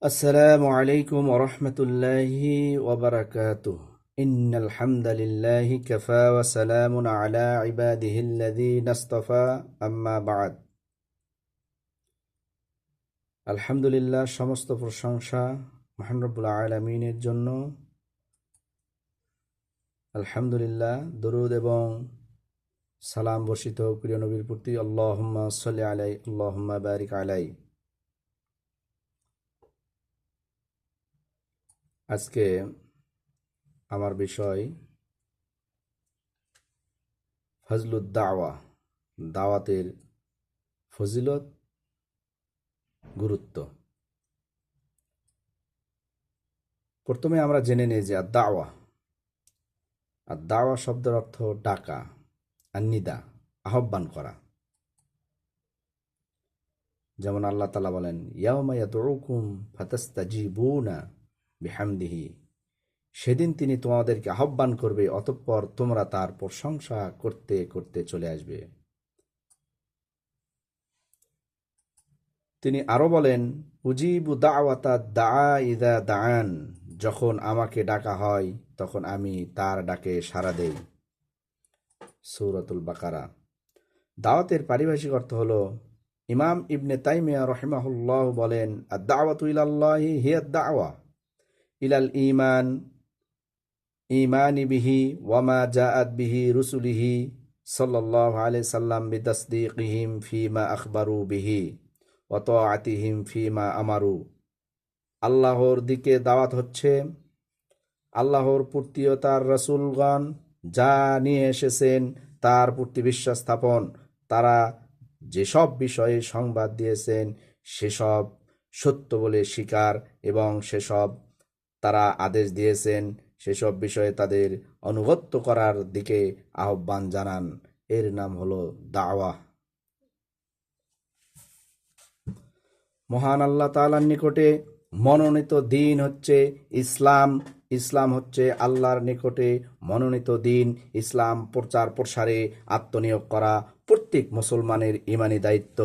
السلام عليكم ورحمة الله وبركاته. إن الحمد لله كفى وسلام على عباده الذين اصطفى أما بعد. আলহামদুলিল্লাহ, সমস্ত প্রশংসা মহান রব্বুল আলামিনের জন্য। আলহামদুলিল্লাহ, দরুদ এবং সালাম বর্ষিত প্রিয় নবীর প্রতি। আল্লাহুম্মা সাল্লি আলাইহি আল্লাহুম্মা বারিক আলাইহি। আজকে আমার বিষয় ফজলুদ দাওয়া, দাওয়াতের ফজিলত, গুরুত্ব। প্রথমে আমরা জেনে নিই যে দাওয়া শব্দের অর্থ ডাকা, নিদা, আহ্বান করা। যেমন আল্লাহ তাআলা বলেন, ইয়াউমা ইয়াদউকুম ফাতাস্তাজিবুনা বিহামদিহি, সেদিন তিনি তোমাদেরকে আহ্বান করবে, অতঃপর তোমরা তার প্রশংসা করতে করতে চলে আসবে। তিনি আরো বলেন, উজিবু দাওয়াতা দাআ ইযা দাআন, যখন আমাকে ডাকা হয় তখন আমি তার ডাকে সাড়া দেই। সূরাতুল বাকারা। দাওয়াতের পারিভাষিক অর্থ হলো, ইমাম ইবনে তাইমিয়া রাহিমাহুল্লাহ বলেন, আদ-দাওয়াতু ইলাল্লাহি হিয়া আদ-দাওয়া ইলাল ঈমানি বিহি ওয়া মা জাআত বিহি রুসুলিহি সাল্লাল্লাহু আলাইহি সাল্লাম বিতাসদীকিহিম ফীমা আখবারু বিহি ওয়া তাআতিহিম ফীমা আমারু। আল্লাহর দিকে দাওয়াত হচ্ছে আল্লাহর প্রতি ও তার রাসূলগণ যা নিয়ে এসেছেন তার প্রতি বিশ্বাস স্থাপন, তারা যেসব বিষয়ে সংবাদ দিয়েছেন সেসব সত্য বলে স্বীকার, এবং সেসব তারা আদেশ দিয়েছেন সেসব বিষয়ে তাদের আনুগত্য করার দিকে আহ্বান জানান। এর নাম হলো দাওয়া। মহান আল্লাহ তাআলার নিকটে মনোনীত দিন হচ্ছে ইসলাম। ইসলাম হচ্ছে আল্লাহর নিকটে মনোনীত দিন। ইসলাম প্রচার প্রসারে আত্মনিয়োগ করা প্রত্যেক মুসলমানের ঈমানি দায়িত্ব।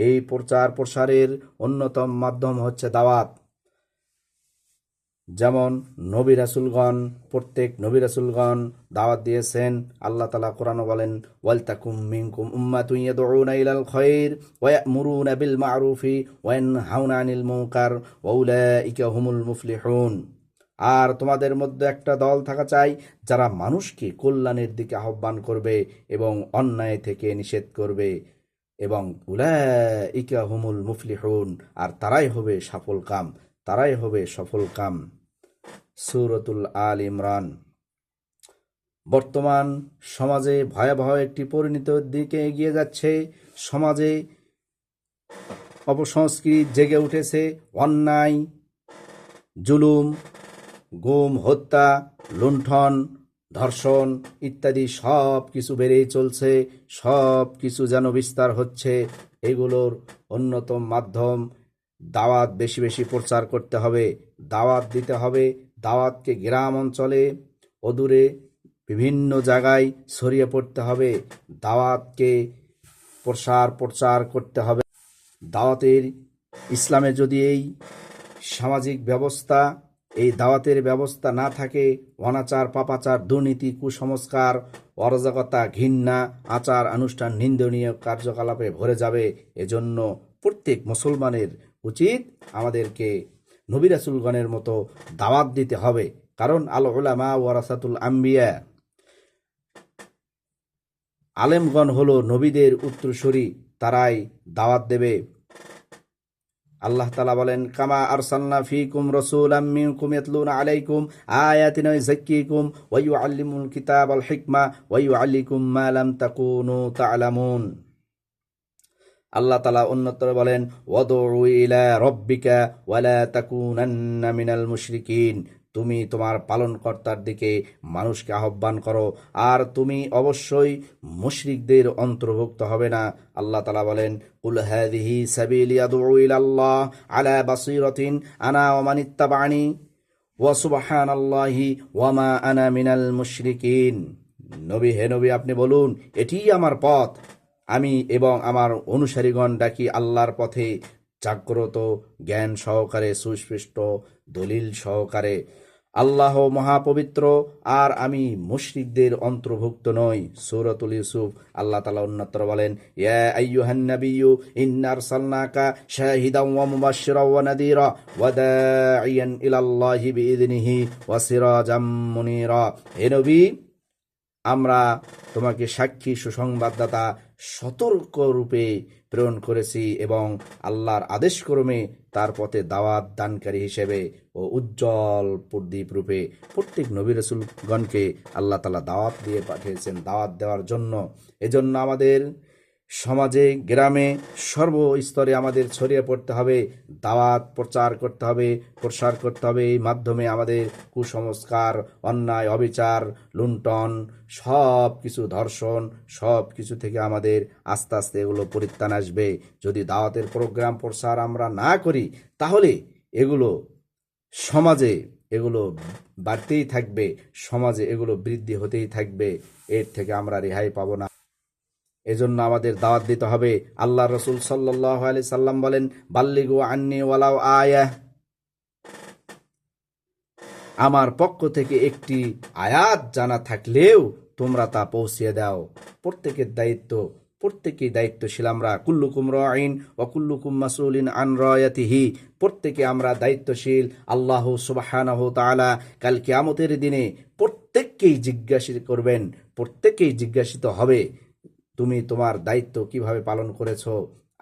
এই প্রচার প্রসারের অন্যতম মাধ্যম হচ্ছে দাওয়াত। যেমন প্রত্যেক নবী রাসূলগণ দাওয়াত দিয়েছেন। আল্লাহ তাআলা কোরআনে বলেন, ওয়ালতাকুম মিনকুম উম্মাতুন ইয়াদউনা ইলাল খায়র ওয়া ইয়া'মুরুনা বিল মা'রুফি ওয়া ইয়ানহাউনা আনিল মুনকার ওয়া উলাইকা হুমুল মুফলিহুন। আর তোমাদের মধ্যে একটা দল থাকা চাই যারা মানুষকে কল্যাণের দিকে আহ্বান করবে এবং অন্যায় থেকে নিষেধ করবে, এবং উলাইকা হুমুল মুফলিহুন, আর তারাই হবে সফল কাম। সূরাতুল আল ইমরান। বর্তমান সমাজে ভয়াবহ একটি পরিণতির দিকে এগিয়ে যাচ্ছে। সমাজে অপসংস্কৃতি জেগে উঠেছে। অন্যায়, জুলুম, গুম, হত্যা, লুণ্ঠন, ধর্ষণ ইত্যাদি সব কিছু বেড়েই চলছে। সব কিছু যেন বিস্তার হচ্ছে। এগুলোর অন্যতম মাধ্যম দাওয়াত। বেশি বেশি প্রচার করতে হবে, দাওয়াত দিতে হবে। দাওয়াতকে গ্রাম অঞ্চলে, অদূরে বিভিন্ন জায়গায় ছড়িয়ে পড়তে হবে। দাওয়াতকে প্রচার করতে হবে। দাওয়াতের ইসলামে যদি এই সামাজিক ব্যবস্থা, এই দাওয়াতের ব্যবস্থা না থাকে, অনাচার, পাপাচার, দুর্নীতি, কুসংস্কার, অরাজকতা, ঘৃণা, আচার অনুষ্ঠান, নিন্দনীয় কার্যকলাপে ভরে যাবে। এজন্য প্রত্যেক মুসলমানের উচিত আমাদেরকে নবী রাসূলগণের মতো দাওয়াত দিতে হবে। কারণ আল উলামা ওয়ারাসাতুল আম্বিয়া, আলেমগণ হলো নবীদের উত্তরসূরি, তারাই দাওয়াত দেবে। আল্লাহ তাআলা বলেন, কামা আরসালনা ফীকুম রাসূলাম মিনকুম ইয়াতলুনা আলাইকুম আয়াতিনা ওয়া ইউযাক্কিকুম ওয়া ইউআল্লিমুল কিতাবা ওয়াল হিকমা ওয়া ইউআল্লিকুম মা লাম তাকুনু তা'লামুন। আল্লাহ তাআলা অন্যত্র বলেন, ওয়াদউ ইলা রাব্বিকা ওয়া লা তাকুনান্না মিনাল মুশরিকিন, তুমি তোমার পালনকর্তার দিকে মানুষকে আহ্বান করো, আর তুমি অবশ্যই মুশরিকদের অন্তর্ভুক্ত হবে না। আল্লাহ তাআলা বলেন, কুল হাযিহি সাবিলি আদউ ইলাল্লাহ আলা বাসীরাতিন আনা ওয়া মান ইত্তাবা'আনি ওয়া সুবহানাল্লাহি ওয়া মা আনা মিনাল মুশরিকিন। হে নবী, আপনি বলুন, এটিই আমার পথ, আমি এবং আমার অনুসারীগণ ডাকি আল্লাহর পথে, জাগ্রত জ্ঞান সহকারে, সুস্পষ্ট দলিল সহকারে। আল্লাহ মহাপবিত্র, আর আমি মুশরিকদের অন্তর্ভুক্ত নই। সূরাতুল ইউসুফ আল্লাহ তাআলা অন্যত্র বলেন, ইয়া আইয়ুহান নাবিয়্যু ইন্না আরসালনাকা শাহিদান ওয়া মুবাশশিরান ওয়া নাযীরা ওয়া দাঈয়ান ইলাল্লাহি বিইযনিহি ওয়া সিরাজাম মুনীরা। হে নবী, আমরা তোমাকে সাক্ষী, সুসংবাদদাতা, সতর্ক রূপে প্রেরণ করেছি এবং আল্লাহর আদেশক্রমে তার পথে দাওয়াত দানকারী হিসেবে ও উজ্জ্বল প্রদীপ রূপে। প্রত্যেক নবী রাসূলগণকে আল্লাহ তাআলা দাওয়াত দিয়ে পাঠিয়েছেন, দাওয়াত দেওয়ার জন্য। এজন্য আমাদের সমাজে, গ্রামে, সর্বস্তরে আমাদের ছড়িয়ে পড়তে হবে, দাওয়াত প্রচার করতে হবে, প্রসার করতে হবে। এই মাধ্যমে আমাদের কুসংস্কার, অন্যায়, অবিচার, লুণ্ঠন, সব কিছু, ধর্ষণ, সব কিছু থেকে আমাদের আস্তে আস্তে এগুলো পরিত্রাণ আসবে। যদি দাওয়াতের প্রোগ্রাম প্রসার আমরা না করি, তাহলে এগুলো সমাজে এগুলো বাড়তেই থাকবে, সমাজে এগুলো বৃদ্ধি হতেই থাকবে। এর থেকে আমরা রেহাই পাবো না। এজন্য আমাদের দাওয়াত দিতে হবে। আল্লাহ রসুল সাল্লাল্লাহু আলাইহি সাল্লাম বলেন, বাল্লিগু আন্নি ওয়ালাউ আয়াহ, আমার পক্ষ থেকে একটি আয়াত জানা থাকলেও তোমরা তা পৌঁছিয়ে দাও। প্রত্যেকের দায়িত্ব, প্রত্যেকেই দায়িত্বশীল আমরা। কুল্লুকুম রাঈন ওয়া কুল্লুকুম মাসউলিন আন রায়াতিহি, প্রত্যেকে আমরা দায়িত্বশীল। আল্লাহ সুবহানাহু তাআলা কাল কিয়ামতের দিনে প্রত্যেককেই জিজ্ঞাসা করবেন, প্রত্যেককেই জিজ্ঞাসিত হবে, তুমি তোমার দায়িত্ব কিভাবে পালন করেছো।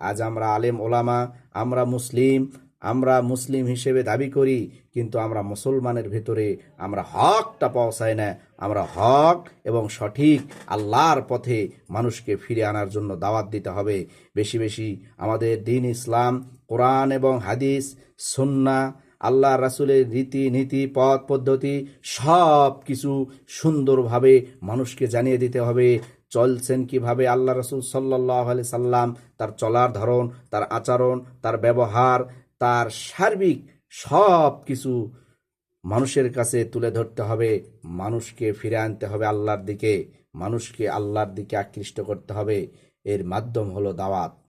আজ আমরা আলেম ওলামা, আমরা মুসলিম হিসেবে দাবি করি, কিন্তু আমরা মুসলমানের ভিতরে আমরা হকটা পৌঁছাই না। আমরা হক এবং সঠিক আল্লাহর পথে মানুষকে ফিরে আনার জন্য দাওয়াত দিতে হবে। বেশি বেশি আমাদের দ্বীন ইসলাম, কোরআন এবং হাদিস, সুন্নাহ, আল্লাহ রাসূলের রীতি নীতি, পথ পদ্ধতি সব কিছু সুন্দরভাবে মানুষকে জানিয়ে দিতে হবে। চলছেন কিভাবে আল্লাহ রাসূল সাল্লাল্লাহু আলাইহি সাল্লাম, তার চলার ধরন, তার আচরণ, তার ব্যবহার, তার সার্বিক সব কিছু মানুষের কাছে তুলে ধরতে হবে। মানুষকে ফিরে আনতে হবে আল্লাহর দিকে, মানুষকে আল্লাহর দিকে আকৃষ্ট করতে হবে। এর মাধ্যম হলো দাওয়াত।